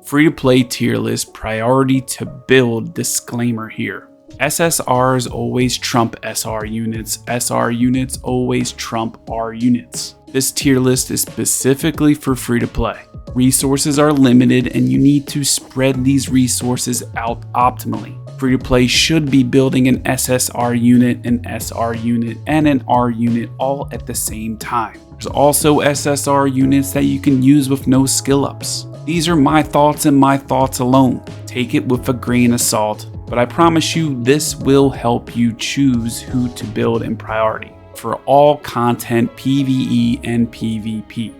Free-to-play tier list priority to build disclaimer here. SSRs always trump SR units. SR units always trump R units. This tier list is specifically for free-to-play. Resources are limited and you need to spread these resources out optimally. Free-to-play should be building an SSR unit, an SR unit, and an R unit all at the same time. There's also SSR units that you can use with no skill ups. These are my thoughts and my thoughts alone. Take it with a grain of salt, but I promise you this will help you choose who to build in priority for all content PVE and PVP.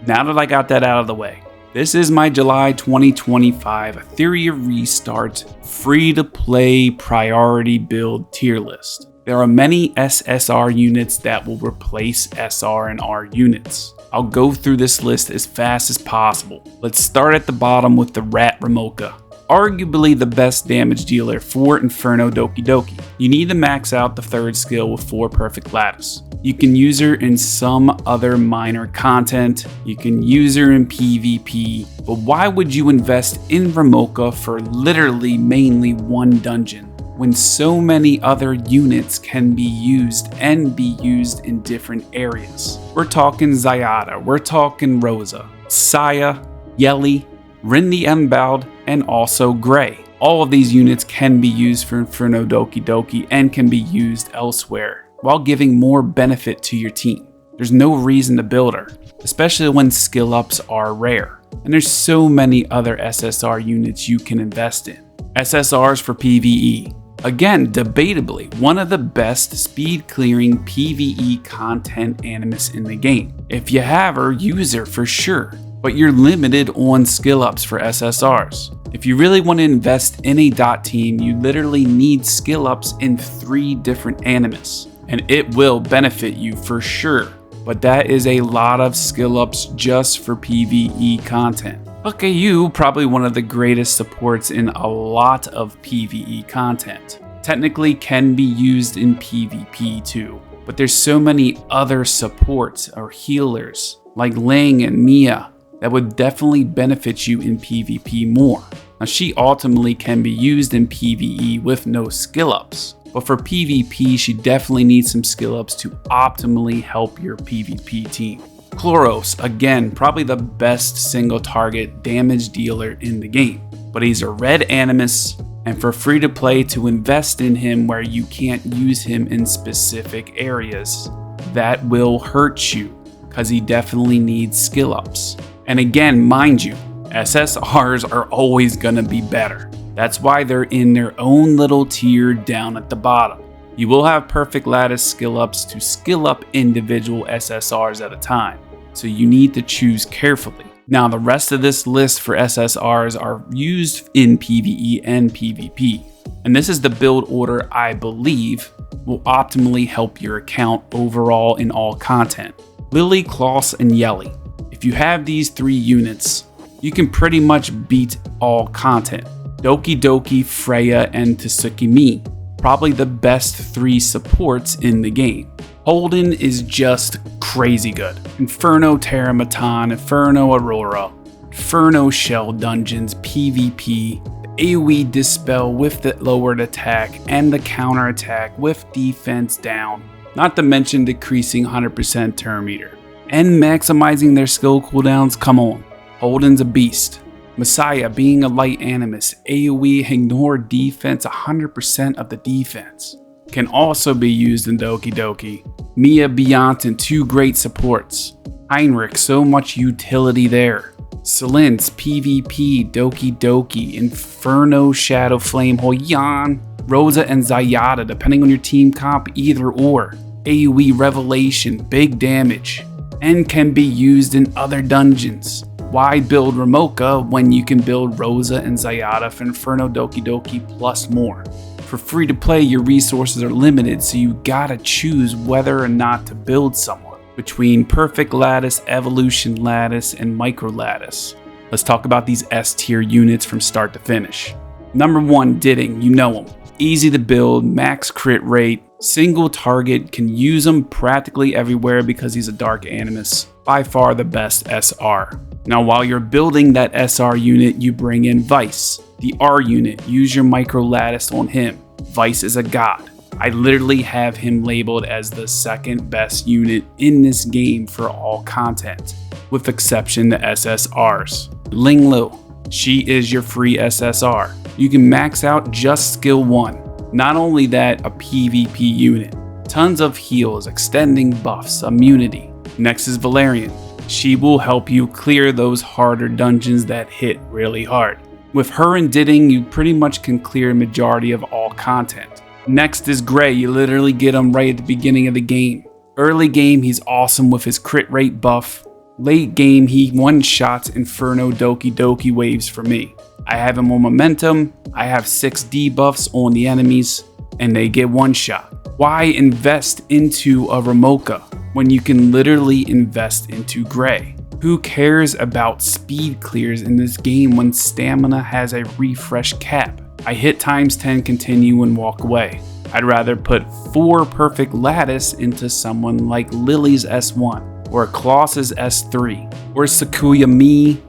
Now that I got that out of the way, this is my July 2025 Etheria Restart free-to-play priority build tier list. There are many SSR units that will replace SR and R units. I'll go through this list as fast as possible. Let's start at the bottom with the Rat Remoka. Arguably the best damage dealer for Inferno Doki. You need to max out the third skill with 4 perfect lattice. You can use her in some other minor content, you can use her in PvP, but why would you invest in Remoka for literally mainly one dungeon when so many other units can be used and be used in different areas? We're talking Zayada, we're talking Rosa, Saya, Yeli, Rin the Embound, and also Gray. All of these units can be used for Inferno Doki and can be used elsewhere, while giving more benefit to your team. There's no reason to build her, especially when skill ups are rare. And there's so many other SSR units you can invest in. SSRs for PvE. Again, debatably, one of the best speed clearing PvE content Animus in the game. If you have her, use her for sure, but you're limited on skill ups for SSRs. If you really want to invest in a dot team, you literally need skill ups in 3 different Animus, and it will benefit you for sure, but that is a lot of skill ups just for PvE content. Okay, you probably one of the greatest supports in a lot of PvE content. Technically can be used in PvP too, but there's so many other supports or healers like Ling and Mia that would definitely benefit you in PvP more. Now she ultimately can be used in PvE with no skill ups, but for PvP she definitely needs some skill ups to optimally help your PvP team. Chloros, again, probably the best single target damage dealer in the game, but he's a red Animus, and for free to play to invest in him where you can't use him in specific areas, that will hurt you because he definitely needs skill ups. And again, mind you, SSRs are always gonna be better. That's why they're in their own little tier down at the bottom. You will have perfect lattice skill ups to skill up individual SSRs at a time, so you need to choose carefully. Now the rest of this list for SSRs are used in PvE and PvP, and this is the build order I believe will optimally help your account overall in all content. Lily, Klaus, and Yeli. If you have these 3 units, you can pretty much beat all content. Doki, Freya, and Tsukimi, probably the best 3 supports in the game. Holden is just crazy good. Inferno Terrormaton, Inferno Aurora, Inferno Shell Dungeons, PvP, AoE Dispel with the lowered attack and the counter attack with defense down, not to mention decreasing 100% turn meter. And maximizing their skill cooldowns, come on. Holden's a beast. Messiah being a light Animus, AoE ignore defense 100% of the defense. Can also be used in Doki. Mia, Beyond, and 2 great supports. Heinrich, so much utility there. Selins, PvP, Doki, Inferno, Shadow Flame, Hoyan, Rosa, and Zayada, depending on your team comp, either or. AoE Revelation, big damage, and can be used in other dungeons. Why build Remoka when you can build Rosa and Zayada for Inferno Doki plus more? For free to play, your resources are limited, so you gotta choose whether or not to build someone between Perfect Lattice, Evolution Lattice, and Micro Lattice. Let's talk about these S tier units from start to finish. Number 1, Didding, you know him. Easy to build, max crit rate, single target, can use him practically everywhere because he's a Dark Animus. By far the best SR. Now while you're building that SR unit, you bring in Vice, the R unit. Use your micro lattice on him. Vice is a god. I literally have him labeled as the second best unit in this game for all content, with exception to SSRs. Ling Lu, she is your free SSR. You can max out just skill 1. Not only that, a PvP unit. Tons of heals, extending buffs, immunity. Next is Valerian. She will help you clear those harder dungeons that hit really hard. With her and Didding, you pretty much can clear a majority of all content. Next is Gray. You literally get him right at the beginning of the game. Early game, he's awesome with his crit rate buff. Late game, he one-shots Inferno Doki waves for me. I have him on momentum. I have 6 debuffs on the enemies, and they get one-shot. Why invest into a Remoka when you can literally invest into Gray? Who cares about speed clears in this game when stamina has a refresh cap? I hit times 10 continue and walk away. I'd rather put 4 perfect lattice into someone like Lily's S1, or Klaus's S3, or Sakuya Mi,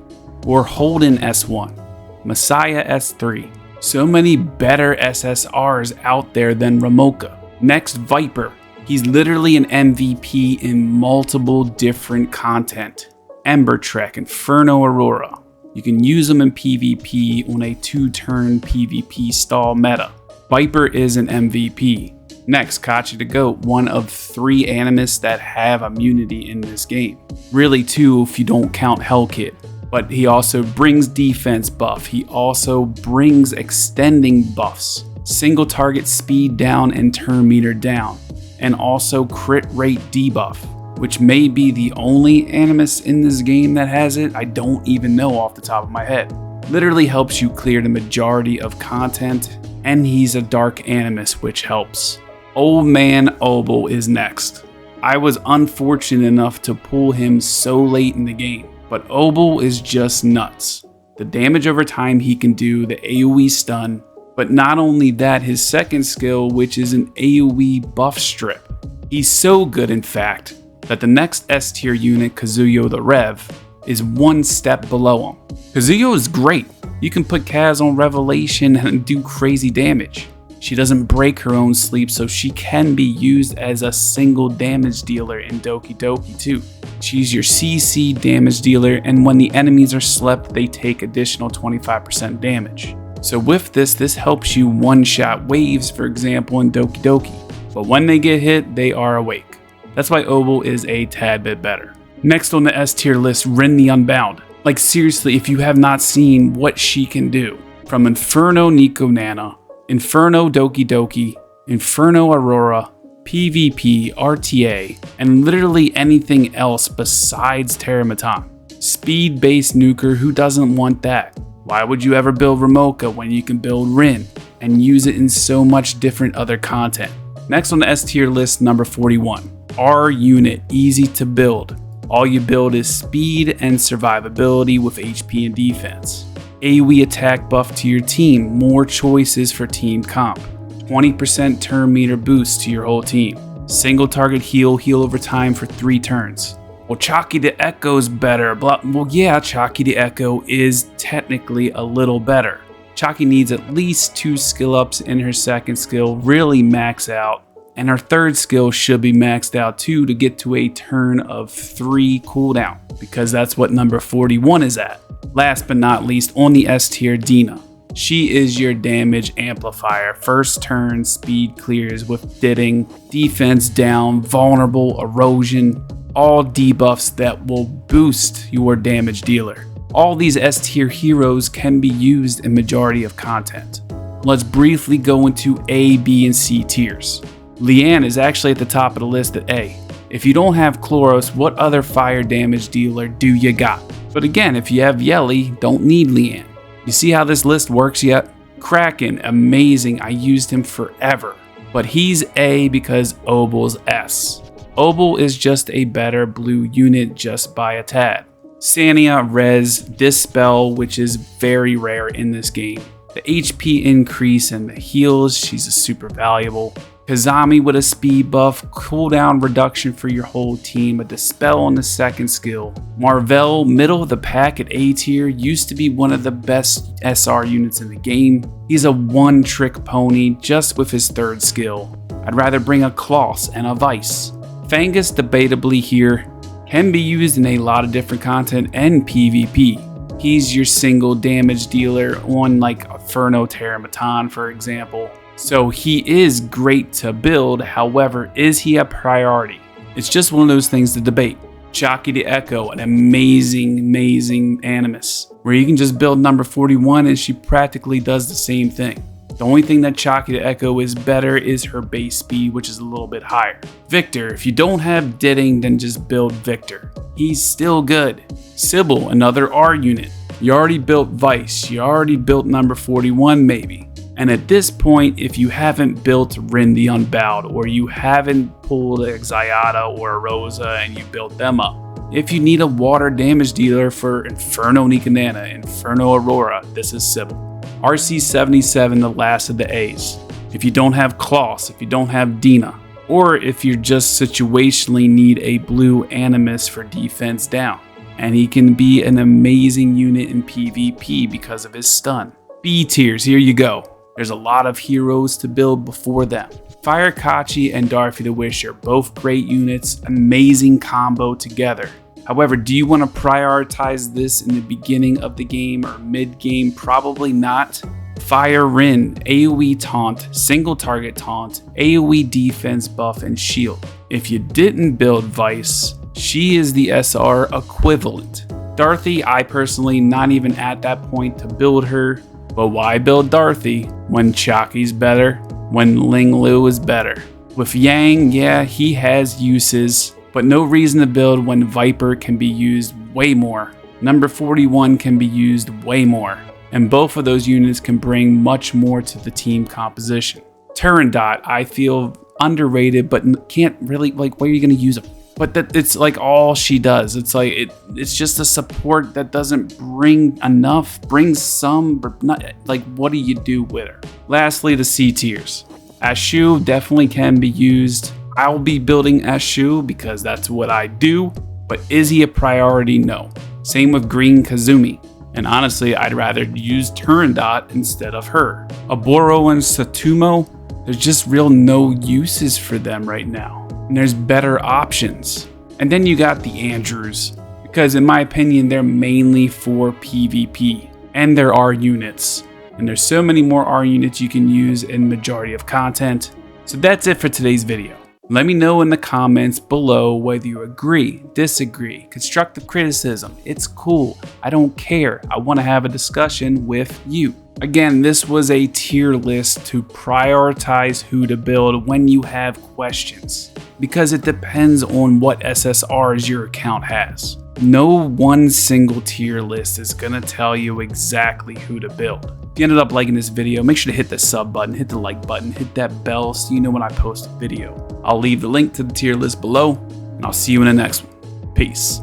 or Holden S1, Messiah S3. So many better SSRs out there than Remoka. Next, Viper. He's literally an MVP in multiple different content. Ember Trek, Inferno Aurora. You can use them in PvP on a 2-turn PvP stall meta. Viper is an MVP. Next, Kachi the Goat, one of 3 Animus that have immunity in this game. Really 2 if you don't count Hellkid. But he also brings defense buff. He also brings extending buffs. Single target speed down and turn meter down. And also crit rate debuff, which may be the only Animus in this game that has it. I don't even know off the top of my head. Literally helps you clear the majority of content, and he's a dark Animus, which helps. Old Man Obel is next. I was unfortunate enough to pull him so late in the game, but Obel is just nuts. The damage over time he can do, the AoE stun, but not only that, his second skill, which is an AoE buff strip. He's so good, in fact, that the next S tier unit, Kazuyo the Rev, is 1 step below him. Kazuyo is great. You can put Kaz on Revelation and do crazy damage. She doesn't break her own sleep, so she can be used as a single damage dealer in Doki Doki too. She's your CC damage dealer, and when the enemies are slept, they take additional 25% damage. So with this helps you one-shot waves, for example, in Doki Doki. But when they get hit, they are awake. That's why Obel is a tad bit better. Next on the S tier list, Rin the Unbound. Like seriously, if you have not seen what she can do. From Inferno Nico Nana, Inferno Doki Doki, Inferno Aurora, PvP, RTA, and literally anything else besides terrormaton. Speed-based nuker, who doesn't want that? Why would you ever build Remoka when you can build Rin and use it in so much different other content? Next on the S tier list, number 41. R unit, easy to build. All you build is speed and survivability with HP and defense. AoE attack buff to your team, more choices for team comp. 20% turn meter boost to your whole team. Single target heal over time for 3 turns. Well, Chalky the Echo's better. Well, yeah, Chalky the Echo is technically a little better. Chalky needs at least 2 skill ups in her second skill, really max out. And her third skill should be maxed out too to get to a turn of 3 cooldown, because that's what number 41 is at. Last but not least, on the S tier, Dina. She is your damage amplifier. First turn speed clears with Didding, defense down, vulnerable, erosion, all debuffs that will boost your damage dealer. All these S tier heroes can be used in majority of content. Let's briefly go into A, B, and C tiers. Leanne is actually at the top of the list at A. If you don't have Chloros, what other fire damage dealer do you got? But again, if you have Yelly, don't need Leanne. You see how this list works yet? Kraken, amazing, I used him forever. But he's A because Obel's S. Obel is just a better blue unit just by a tad. Sania, Res, Dispel, which is very rare in this game. The HP increase and the heals, she's a super valuable. Kazami with a speed buff, cooldown reduction for your whole team, a dispel on the second skill. Marvell, middle of the pack at A tier, used to be one of the best SR units in the game. He's a one-trick pony just with his third skill. I'd rather bring a Kloss and a Vice. Fangus, debatably here, can be used in a lot of different content and PvP. He's your single damage dealer on like Inferno terrormaton, for example. So he is great to build, however, is he a priority? It's just one of those things to debate. Jockey the Echo, an amazing Animus, where you can just build number 41 and she practically does the same thing. The only thing that Jockey the Echo is better is her base speed, which is a little bit higher. Victor, if you don't have Ditting, then just build Victor. He's still good. Sybil, another R unit. You already built Vice, you already built number 41 maybe. And at this point, if you haven't built Rin the Unbowed, or you haven't pulled a Xiata or a Rosa and you built them up, if you need a water damage dealer for Inferno Nikanana, Inferno Aurora, this is Sybil. RC77, the last of the A's. If you don't have Kloss, if you don't have Dina, or if you just situationally need a blue Animus for defense down. And he can be an amazing unit in PvP because of his stun. B tiers, here you go. There's a lot of heroes to build before them. Firekachi and Darfy the Wish are both great units, amazing combo together. However, do you want to prioritize this in the beginning of the game or mid-game? Probably not. Fire Rin, AoE taunt, single target taunt, AoE defense buff, and shield. If you didn't build Vice, she is the SR equivalent. Darthy, I personally not even at that point to build her. But why build Darthy when Chaki's better, when Ling Lu is better? With Yang, yeah, he has uses, but no reason to build when Viper can be used way more. Number 41 can be used way more, and both of those units can bring much more to the team composition. Turandot, I feel underrated, but can't really, like, where are you going to use him? But that it's like all she does. It's like it's just a support that doesn't bring enough, brings some, but not like what do you do with her? Lastly, the C tiers. Ashu definitely can be used. I'll be building Ashu because that's what I do, but is he a priority? No. Same with Green Kazumi. And honestly, I'd rather use Turandot instead of her. Oboro and Satumo, there's just real no uses for them right now. And there's better options. And then you got the Andrews, because in my opinion, they're mainly for PvP, and there are units. And there's so many more R units you can use in majority of content. So that's it for today's video. Let me know in the comments below whether you agree, disagree, constructive criticism. It's cool. I don't care. I want to have a discussion with you. Again, this was a tier list to prioritize who to build when you have questions, because it depends on what SSRs your account has. No one single tier list is gonna tell you exactly who to build. If you ended up liking this video, make sure to hit the sub button, hit the like button, hit that bell so you know when I post a video. I'll leave the link to the tier list below, and I'll see you in the next one. Peace.